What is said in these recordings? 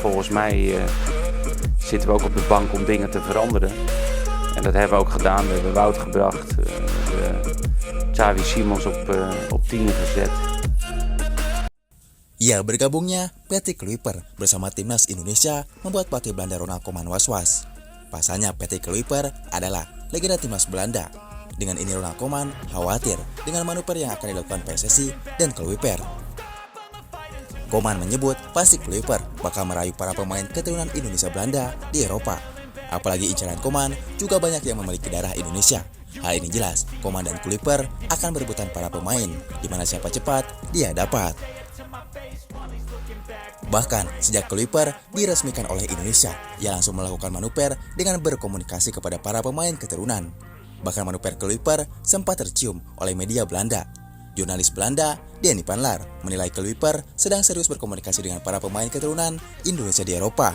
volgens mij zitten we ook op de bank om dingen te veranderen. En dat hebben we ook gedaan. We hebben Wout gebracht, Xavi Simons op 10 gezet. Ya, bergabungnya Patrick Kluivert bersama timnas Indonesia membuat pelatih Belanda Ronald Koeman was-was. Pasalnya Patrick Kluivert adalah legenda timnas Belanda. Dengan ini Ronald Koeman khawatir dengan manuver yang akan dilakukan PSSI dan Kluivert. Koeman menyebut pasti Kluivert bakal merayu para pemain keturunan Indonesia Belanda di Eropa. Apalagi incaran Koeman juga banyak yang memiliki darah Indonesia. Hal ini jelas, Koeman dan Kluivert akan berebutan para pemain, di mana siapa cepat, dia dapat. Bahkan sejak Kluivert diresmikan oleh Indonesia, ia langsung melakukan manuver dengan berkomunikasi kepada para pemain keturunan. Bahkan manuver Kluivert sempat tercium oleh media Belanda. Jurnalis Belanda, Denny Panlar, menilai Kluivert sedang serius berkomunikasi dengan para pemain keturunan Indonesia di Eropa.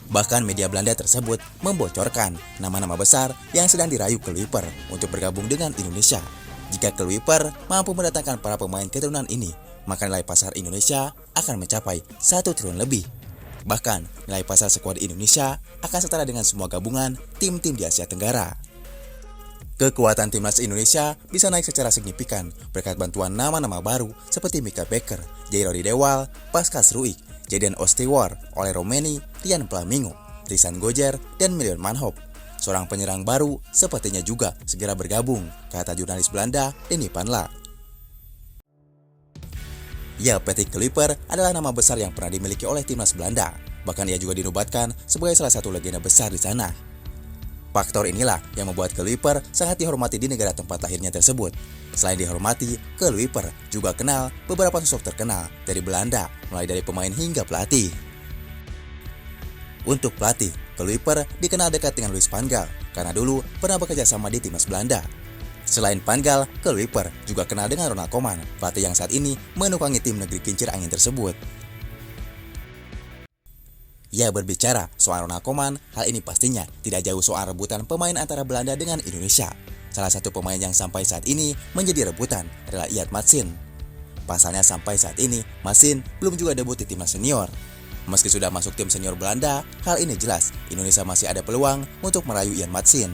Bahkan media Belanda tersebut membocorkan nama-nama besar yang sedang dirayu Kluivert untuk bergabung dengan Indonesia. Jika Kluivert mampu mendatangkan para pemain keturunan ini, maka nilai pasar Indonesia akan mencapai 1 triliun lebih. Bahkan, nilai pasar skuad Indonesia akan setara dengan semua gabungan tim-tim di Asia Tenggara. Kekuatan timnas Indonesia bisa naik secara signifikan berkat bantuan nama-nama baru seperti Mika Becker, Jairo Dewal, Pascal Struijk, Jadon Ostewar, Ole Romeni, Rian Flamingo, Rizan Gojer, dan Milion Manhoef. Seorang penyerang baru sepertinya juga segera bergabung, kata jurnalis Belanda Denny Panlar. Ya, Patrick Kluivert adalah nama besar yang pernah dimiliki oleh timnas Belanda. Bahkan ia juga dinobatkan sebagai salah satu legenda besar di sana. Faktor inilah yang membuat Kluivert sangat dihormati di negara tempat lahirnya tersebut. Selain dihormati, Kluivert juga kenal beberapa sosok terkenal dari Belanda, mulai dari pemain hingga pelatih. Untuk pelatih, Kluivert dikenal dekat dengan Louis van Gaal karena dulu pernah bekerja sama di timnas Belanda. Selain Van Gaal, Kluivert juga kenal dengan Ronald Koeman, pelatih yang saat ini menukangi tim negeri kincir angin tersebut. Ya, berbicara soal Ronald Koeman, hal ini pastinya tidak jauh soal rebutan pemain antara Belanda dengan Indonesia. Salah satu pemain yang sampai saat ini menjadi rebutan adalah Iyad Masin. Pasalnya sampai saat ini, Masin belum juga debut di timnas senior. Meski sudah masuk tim senior Belanda, hal ini jelas Indonesia masih ada peluang untuk merayu Iyad Masin.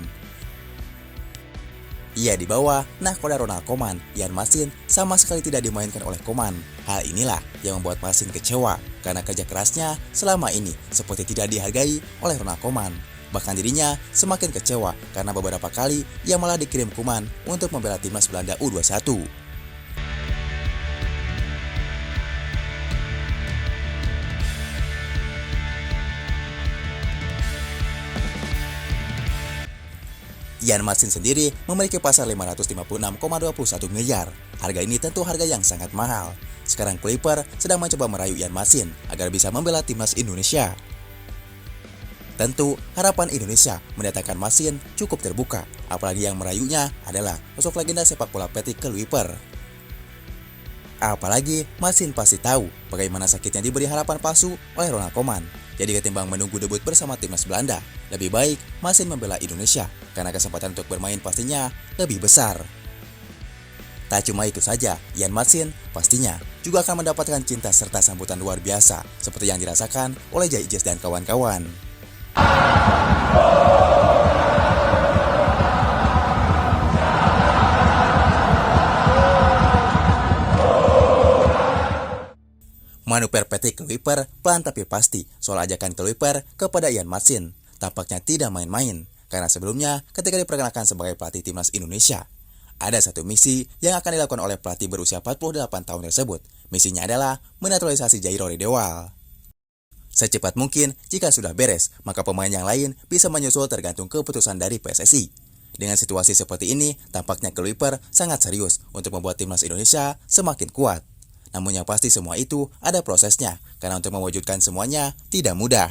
Ia di bawah nahkoda Ronald Koeman, Iyad Masin sama sekali tidak dimainkan oleh Koeman. Hal inilah yang membuat Masin kecewa karena kerja kerasnya selama ini seperti tidak dihargai oleh Ronald Koeman. Bahkan dirinya semakin kecewa karena beberapa kali ia malah dikirim Koeman untuk membela timnas Belanda U21. Iyad Masin sendiri memiliki pasar 556,21 miliar. Harga ini tentu harga yang sangat mahal. Sekarang Kluivert sedang mencoba merayu Iyad Masin agar bisa membela timnas Indonesia. Tentu harapan Indonesia mendatangkan Masin cukup terbuka, apalagi yang merayunya adalah sosok legenda sepak bola Patrick Kluivert. Apalagi Masin pasti tahu bagaimana sakitnya diberi harapan palsu oleh Ronald Koeman. Jadi ketimbang menunggu debut bersama timnas Belanda, lebih baik Masin membela Indonesia karena kesempatan untuk bermain pastinya lebih besar. Tak cuma itu saja, Iyad Masin pastinya juga akan mendapatkan cinta serta sambutan luar biasa seperti yang dirasakan oleh Jai Ijaz dan kawan-kawan. Manuver Patrick Kluivert pelan tapi pasti soal ajakan Kluivert kepada Iyad Masin tampaknya tidak main-main karena sebelumnya ketika diperkenalkan sebagai pelatih timnas Indonesia, ada satu misi yang akan dilakukan oleh pelatih berusia 48 tahun tersebut. Misinya adalah menaturalisasi Jairo Dewal. Secepat mungkin, jika sudah beres, maka pemain yang lain bisa menyusul tergantung keputusan dari PSSI. Dengan situasi seperti ini, tampaknya Kluivert sangat serius untuk membuat timnas Indonesia semakin kuat. Namun yang pasti semua itu ada prosesnya, karena untuk mewujudkan semuanya tidak mudah.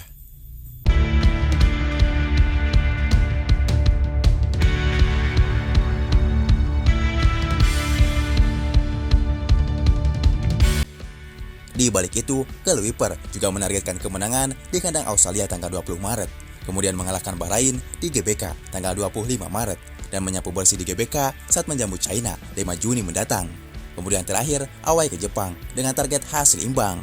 Di balik itu, Kluivert juga menargetkan kemenangan di kandang Australia tanggal 20 Maret, kemudian mengalahkan Bahrain di GBK tanggal 25 Maret, dan menyapu bersih di GBK saat menjamu China 5 Juni mendatang. Kemudian terakhir, away ke Jepang dengan target hasil imbang.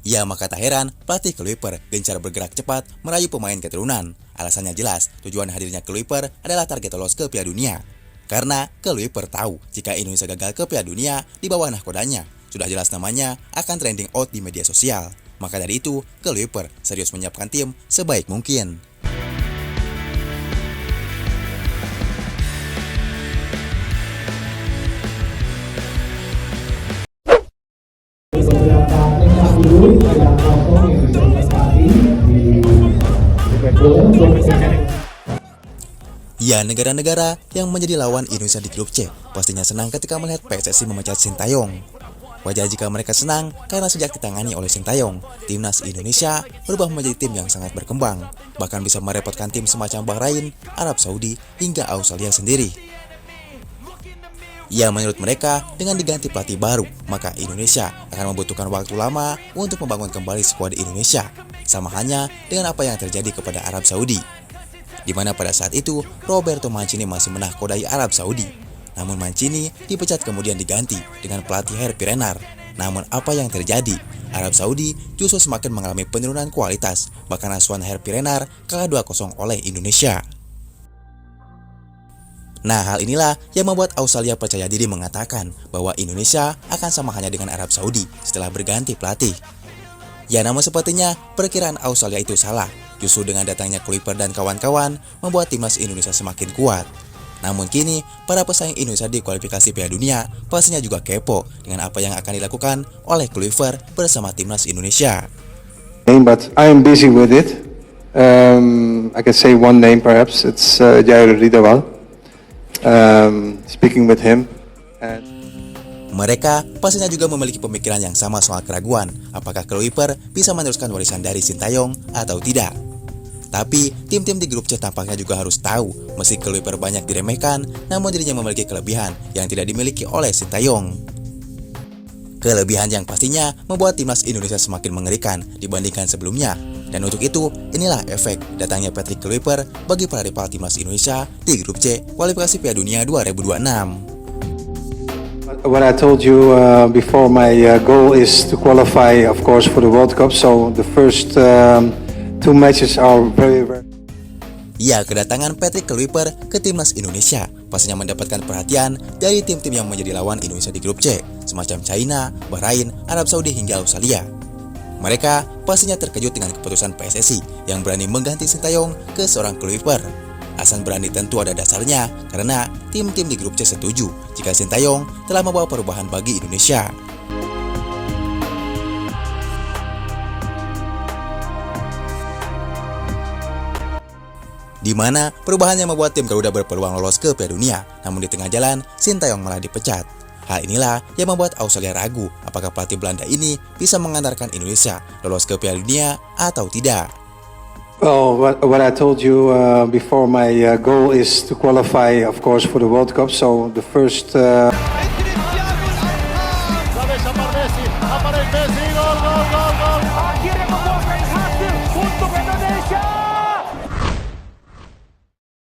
Ya, maka tak heran pelatih Kluivert gencar bergerak cepat merayu pemain keturunan. Alasannya jelas, tujuan hadirnya Kluivert adalah target lolos ke Piala Dunia. Karena Kluivert tahu jika Indonesia gagal ke Piala Dunia di bawah nahkodanya, sudah jelas namanya akan trending out di media sosial. Maka dari itu, Kluivert serius menyiapkan tim sebaik mungkin. Beberapa menit dulu ada foto yang disertai di Ya, negara-negara yang menjadi lawan Indonesia di grup C pastinya senang ketika melihat PSSI memecat Sintayong. Wajar jika mereka senang karena sejak ditangani oleh Sintayong, timnas Indonesia berubah menjadi tim yang sangat berkembang, bahkan bisa merepotkan tim semacam Bahrain, Arab Saudi, hingga Australia sendiri. Ya, menurut mereka, dengan diganti pelatih baru, maka Indonesia akan membutuhkan waktu lama untuk membangun kembali skuad Indonesia, sama halnya dengan apa yang terjadi kepada Arab Saudi, di mana pada saat itu Roberto Mancini masih menahkodai Arab Saudi. Namun Mancini dipecat kemudian diganti dengan pelatih Herpi Renard. Namun apa yang terjadi? Arab Saudi justru semakin mengalami penurunan kualitas, bahkan asuhan Herpi Renard kalah 2-0 oleh Indonesia. Nah, hal inilah yang membuat Australia percaya diri mengatakan bahwa Indonesia akan sama halnya dengan Arab Saudi setelah berganti pelatih. Ya, namun sepertinya perkiraan Australia itu salah. Justru dengan datangnya Kluivert dan kawan-kawan membuat timnas Indonesia semakin kuat. Namun kini, para pesaing Indonesia di kualifikasi Piala Dunia pastinya juga kepo dengan apa yang akan dilakukan oleh Kluivert bersama timnas Indonesia. But I am busy with it. I can say one name perhaps. It's Jair Ridawal. Speaking with him. Mereka pastinya juga memiliki pemikiran yang sama soal keraguan apakah Kluivert bisa meneruskan warisan dari Sintayong atau tidak. Tapi tim-tim di grup C tampaknya juga harus tahu meski Kluivert banyak diremehkan, namun dirinya memiliki kelebihan yang tidak dimiliki oleh Sintayong. Kelebihan yang pastinya membuat timnas Indonesia semakin mengerikan dibandingkan sebelumnya. Dan untuk itu, inilah efek datangnya Patrick Kluivert bagi para rival timnas Indonesia di grup C kualifikasi Piala Dunia 2026. What I told you before, my goal is to qualify, of course, for the World Cup. So the first two matches are very. Ya, kedatangan Patrick Kluivert ke timnas Indonesia pastinya mendapatkan perhatian dari tim-tim yang menjadi lawan Indonesia di grup C, semacam China, Bahrain, Arab Saudi hingga Australia. Mereka pastinya terkejut dengan keputusan PSSI yang berani mengganti Sintayong ke seorang Kluivert. Alasan berani tentu ada dasarnya karena tim-tim di grup C setuju jika Sintayong telah membawa perubahan bagi Indonesia. Di mana perubahannya membuat tim Garuda berpeluang lolos ke Piala Dunia, namun di tengah jalan Sintayong malah dipecat. Hal inilah yang membuat Australia ragu apakah pelatih Belanda ini bisa mengantarkan Indonesia lolos ke Piala Dunia atau tidak. Well, what I told you before, my goal is to qualify, of course, for the World Cup. So the first. Aparece Messi, gol. Akhirnya membuat